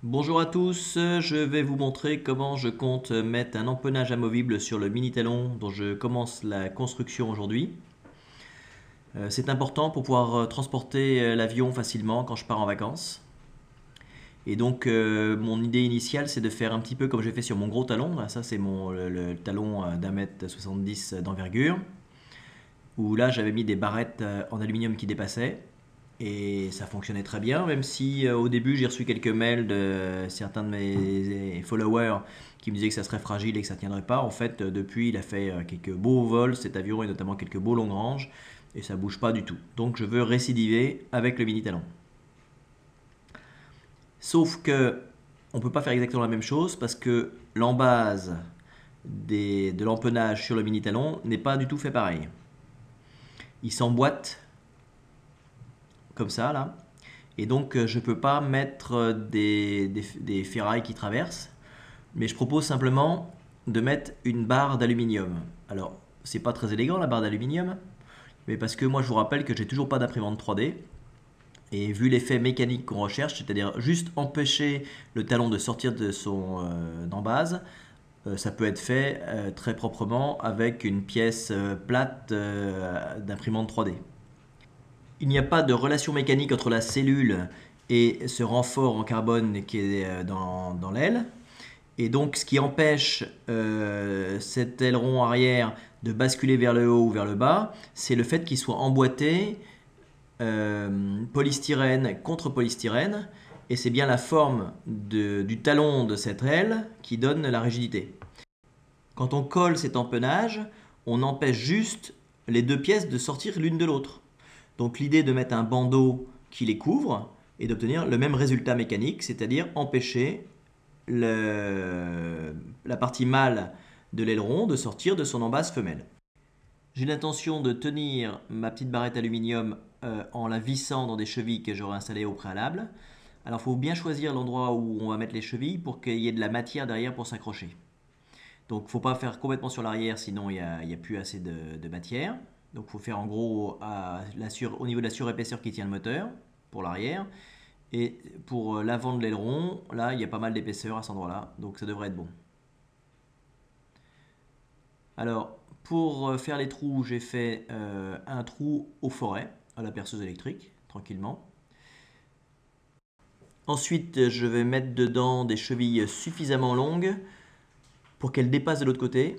Bonjour à tous, je vais vous montrer comment je compte mettre un empennage amovible sur le mini talon dont je commence la construction aujourd'hui. C'est important pour pouvoir transporter l'avion facilement quand je pars en vacances. Et donc mon idée initiale c'est de faire un petit peu comme j'ai fait sur mon gros talon. Là, ça c'est le talon d'1,70 m d'envergure. Où là j'avais mis des barrettes en aluminium qui dépassaient. Et ça fonctionnait très bien, même si au début j'ai reçu quelques mails de certains de mes followers qui me disaient que ça serait fragile et que ça ne tiendrait pas. En fait, depuis, il a fait quelques beaux vols, cet avion, et notamment quelques beaux longs ranges, et ça bouge pas du tout. Donc je veux récidiver avec le mini talon. Sauf que on peut pas faire exactement la même chose parce que l'embase de l'empennage sur le mini talon n'est pas du tout fait pareil. Il s'emboîte comme ça là. Et donc je ne peux pas mettre des ferrailles qui traversent, mais je propose simplement de mettre une barre d'aluminium. Alors, c'est pas très élégant la barre d'aluminium, mais parce que moi je vous rappelle que j'ai toujours pas d'imprimante 3D, et vu l'effet mécanique qu'on recherche, c'est-à-dire juste empêcher le talon de sortir de son embase, ça peut être fait très proprement avec une pièce plate d'imprimante 3D. Il n'y a pas de relation mécanique entre la cellule et ce renfort en carbone qui est dans l'aile. Et donc ce qui empêche cet aileron arrière de basculer vers le haut ou vers le bas, c'est le fait qu'il soit emboîté polystyrène contre polystyrène. Et c'est bien la forme du talon de cette aile qui donne la rigidité. Quand on colle cet empennage, on empêche juste les deux pièces de sortir l'une de l'autre. Donc l'idée de mettre un bandeau qui les couvre est d'obtenir le même résultat mécanique, c'est-à-dire empêcher la partie mâle de l'aileron de sortir de son embase femelle. J'ai l'intention de tenir ma petite barrette aluminium en la vissant dans des chevilles que j'aurai installées au préalable. Alors il faut bien choisir l'endroit où on va mettre les chevilles pour qu'il y ait de la matière derrière pour s'accrocher. Donc il ne faut pas faire complètement sur l'arrière, sinon il n'y a plus assez de matière. Donc il faut faire en gros au niveau de la surépaisseur qui tient le moteur pour l'arrière. Et pour l'avant de l'aileron, là il y a pas mal d'épaisseur à cet endroit-là, donc ça devrait être bon. Alors pour faire les trous, j'ai fait un trou au forêt à la perceuse électrique, tranquillement. Ensuite, je vais mettre dedans des chevilles suffisamment longues pour qu'elles dépassent de l'autre côté,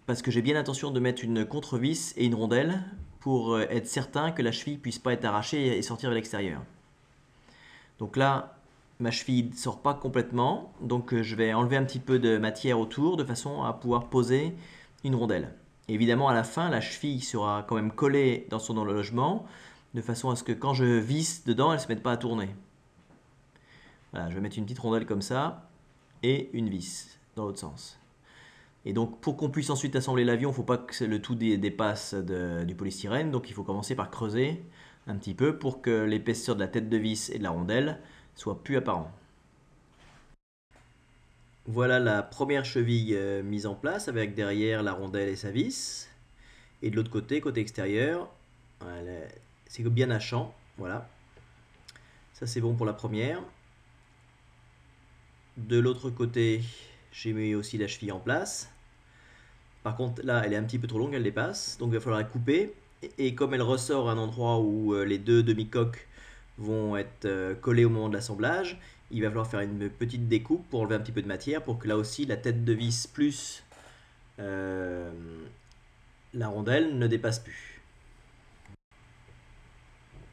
parce que j'ai bien l'intention de mettre une contre-vis et une rondelle pour être certain que la cheville ne puisse pas être arrachée et sortir vers l'extérieur. Donc là, ma cheville ne sort pas complètement, donc je vais enlever un petit peu de matière autour de façon à pouvoir poser une rondelle. Et évidemment, à la fin, la cheville sera quand même collée dans son horlogement, de façon à ce que quand je visse dedans, elle ne se mette pas à tourner. Voilà, je vais mettre une petite rondelle comme ça et une vis dans l'autre sens. Et donc pour qu'on puisse ensuite assembler l'avion, il ne faut pas que le tout dépasse du polystyrène, donc il faut commencer par creuser un petit peu pour que l'épaisseur de la tête de vis et de la rondelle soit plus apparent. Voilà la première cheville mise en place avec derrière la rondelle et sa vis. Et de l'autre côté, côté extérieur, voilà, c'est bien à champ, voilà. Ça c'est bon pour la première. De l'autre côté, j'ai mis aussi la cheville en place. Par contre, là, elle est un petit peu trop longue, elle dépasse. Donc, il va falloir la couper. Et comme elle ressort à un endroit où les deux demi-coques vont être collées au moment de l'assemblage, il va falloir faire une petite découpe pour enlever un petit peu de matière pour que là aussi, la tête de vis plus la rondelle ne dépasse plus.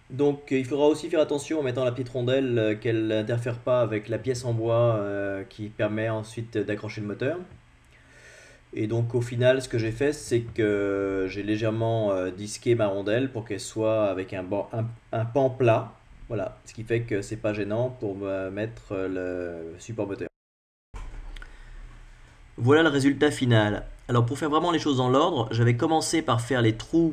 Donc, il faudra aussi faire attention en mettant la petite rondelle qu'elle n'interfère pas avec la pièce en bois qui permet ensuite d'accrocher le moteur. Et donc au final, ce que j'ai fait, c'est que j'ai légèrement disqué ma rondelle pour qu'elle soit avec un pan plat. Voilà, ce qui fait que c'est pas gênant pour me mettre le support moteur. Voilà le résultat final. Alors pour faire vraiment les choses dans l'ordre, j'avais commencé par faire les trous.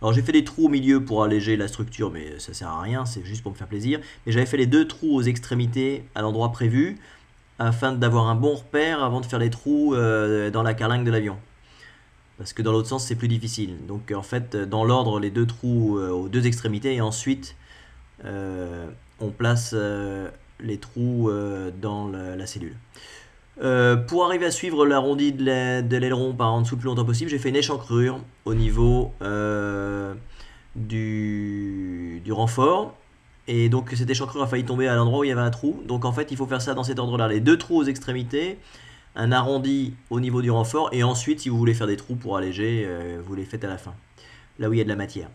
Alors j'ai fait des trous au milieu pour alléger la structure, mais ça sert à rien, c'est juste pour me faire plaisir. Mais j'avais fait les deux trous aux extrémités à l'endroit prévu, afin d'avoir un bon repère avant de faire les trous dans la carlingue de l'avion. Parce que dans l'autre sens, c'est plus difficile. Donc en fait, dans l'ordre, les deux trous aux deux extrémités, et ensuite on place les trous dans la cellule. Pour arriver à suivre l'arrondi de l'aileron par en dessous le plus longtemps possible, j'ai fait une échancrure au niveau du renfort. Et donc cette échancrure a failli tomber à l'endroit où il y avait un trou. Donc en fait il faut faire ça dans cet ordre-là. Les 2 trous aux extrémités, un arrondi au niveau du renfort, et ensuite si vous voulez faire des trous pour alléger, vous les faites à la fin, là où il y a de la matière.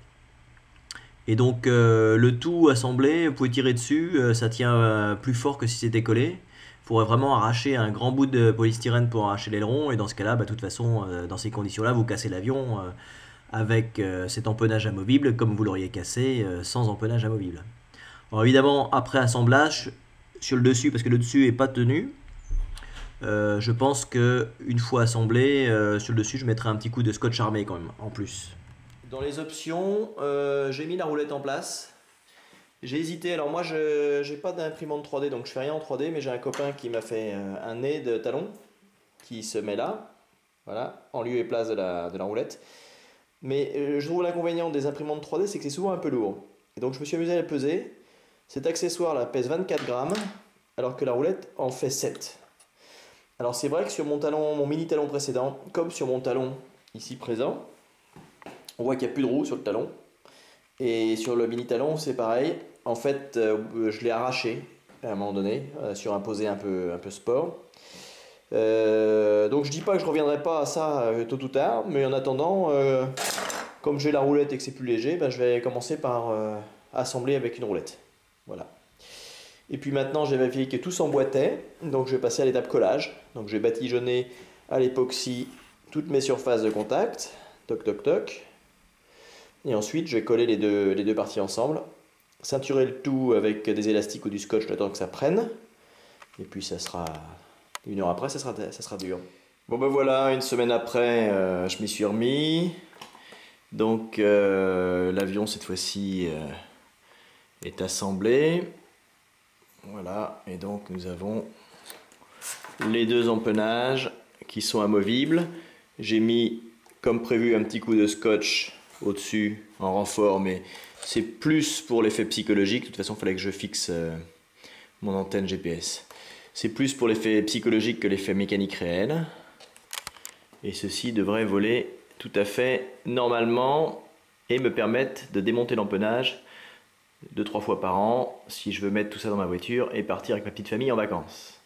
Et donc le tout assemblé, vous pouvez tirer dessus, ça tient plus fort que si c'était collé. Il faudrait vraiment arracher un grand bout de polystyrène pour arracher l'aileron, et dans ce cas-là, de toute façon, dans ces conditions-là, vous cassez l'avion avec cet empennage amovible, comme vous l'auriez cassé sans empennage amovible. Alors évidemment, après assemblage, sur le dessus, parce que le dessus n'est pas tenu, je pense qu'une fois assemblé, sur le dessus, je mettrai un petit coup de scotch armé quand même, en plus. Dans les options, j'ai mis la roulette en place. J'ai hésité, alors moi je n'ai pas d'imprimante 3D, donc je fais rien en 3D, mais j'ai un copain qui m'a fait un nez de talon qui se met là, voilà, en lieu et place de la roulette. Mais je trouve l'inconvénient des imprimantes 3D, c'est que c'est souvent un peu lourd. Et donc je me suis amusé à la peser. Cet accessoire là pèse 24 grammes, alors que la roulette en fait 7. Alors c'est vrai que sur mon talon, mon mini talon précédent, comme sur mon talon ici présent, on voit qu'il n'y a plus de roue sur le talon. Et sur le mini talon c'est pareil. En fait je l'ai arraché à un moment donné sur un posé un peu sport. Donc je dis pas que je reviendrai pas à ça tôt ou tard, mais en attendant, comme j'ai la roulette et que c'est plus léger, ben, je vais commencer par assembler avec une roulette. Voilà. Et puis maintenant j'ai vérifié que tout s'emboîtait, donc je vais passer à l'étape collage. Donc je vais batigeonner à l'époxy toutes mes surfaces de contact, toc toc toc. Et ensuite je vais coller les deux parties ensemble, ceinturer le tout avec des élastiques ou du scotch le temps que ça prenne. Et puis ça sera, 1 heure après, ça sera dur. Bon ben voilà, une semaine après, je m'y suis remis. Donc l'avion cette fois-ci est assemblé. Voilà, et donc nous avons les 2 empennages qui sont amovibles. J'ai mis comme prévu un petit coup de scotch au-dessus en renfort, mais c'est plus pour l'effet psychologique. De toute façon il fallait que je fixe mon antenne GPS. C'est plus pour l'effet psychologique que l'effet mécanique réel. Et ceci devrait voler tout à fait normalement et me permettre de démonter l'empennage 2-3 fois par an si je veux mettre tout ça dans ma voiture et partir avec ma petite famille en vacances.